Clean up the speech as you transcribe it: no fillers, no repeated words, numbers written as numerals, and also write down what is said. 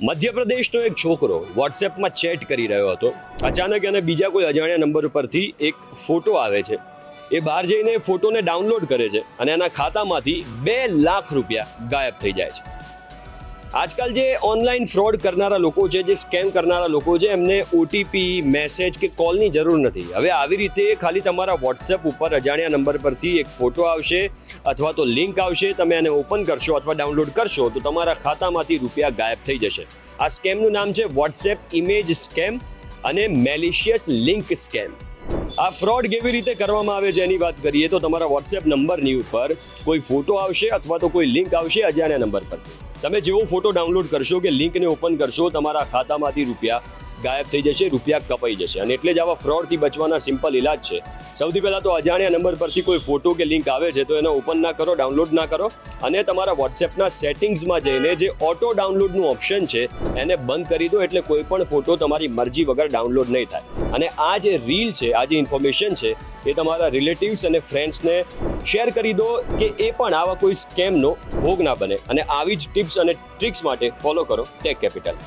મધ્યપ્રદેશનો એક છોકરો વોટ્સએપમાં ચેટ કરી રહ્યો હતો. અચાનક એને બીજા કોઈ અજાણ્યા નંબર પરથી એક ફોટો આવે છે. એ બહાર જઈને ફોટોને ડાઉનલોડ કરે છે અને એના ખાતામાંથી 2 લાખ રૂપિયા ગાયબ થઈ જાય છે. આજકાલ જે ઓનલાઈન ફ્રોડ કરનારા લોકો છે, જે સ્કેમ કરનારા લોકો છે, એમને ઓટીપી, મેસેજ કે કોલની જરૂર નથી. હવે આવી રીતે ખાલી તમારા વોટ્સએપ ઉપર અજાણ્યા નંબર પરથી એક ફોટો આવશે અથવા તો લિંક આવશે, તમે એને ઓપન કરશો અથવા ડાઉનલોડ કરશો તો તમારા ખાતામાંથી રૂપિયા ગાયબ થઈ જશે. આ સ્કેમનું નામ છે વોટ્સએપ ઇમેજ સ્કેમ અને મેલિશિયસ લિંક સ્કેમ. આ ફ્રોડ કેવી રીતે કરવામાં આવે છે એની વાત કરીએ તો તમારા વોટ્સએપ નંબરની ઉપર કોઈ ફોટો આવશે અથવા તો કોઈ લિંક આવશે અજાણ્યા નંબર પર. તમે જેવો ફોટો ડાઉનલોડ કરશો કે લિંકને ઓપન કરશો, તમારા ખાતામાંથી રૂપિયા ગાયબ થઈ જશે, રૂપિયા કપાઈ જશે. અને એટલે જ આવા ફ્રોડથી બચવાના સિમ્પલ ઇલાજ છે. સૌથી પહેલાં તો અજાણ્યા નંબર પરથી કોઈ ફોટો કે લિંક આવે છે તો એને ઓપન ના કરો, ડાઉનલોડ ના કરો, અને તમારા વોટ્સએપના સેટિંગ્સમાં જઈને જે ઓટો ડાઉનલોડનું ઓપ્શન છે એને બંધ કરી દો, એટલે કોઈ પણ ફોટો તમારી મરજી વગર ડાઉનલોડ નહીં થાય. અને આ જે રીલ છે, આ જે ઇન્ફોર્મેશન છે એ તમારા રિલેટિવ્સ અને ફ્રેન્ડ્સને શેર કરી દો કે એ પણ આવા કોઈ સ્કેમનો ભોગ ના બને. અને આવી જ ટિપ્સ અને ટ્રિક્સ માટે ફોલો કરો ટેક કેપિટલ.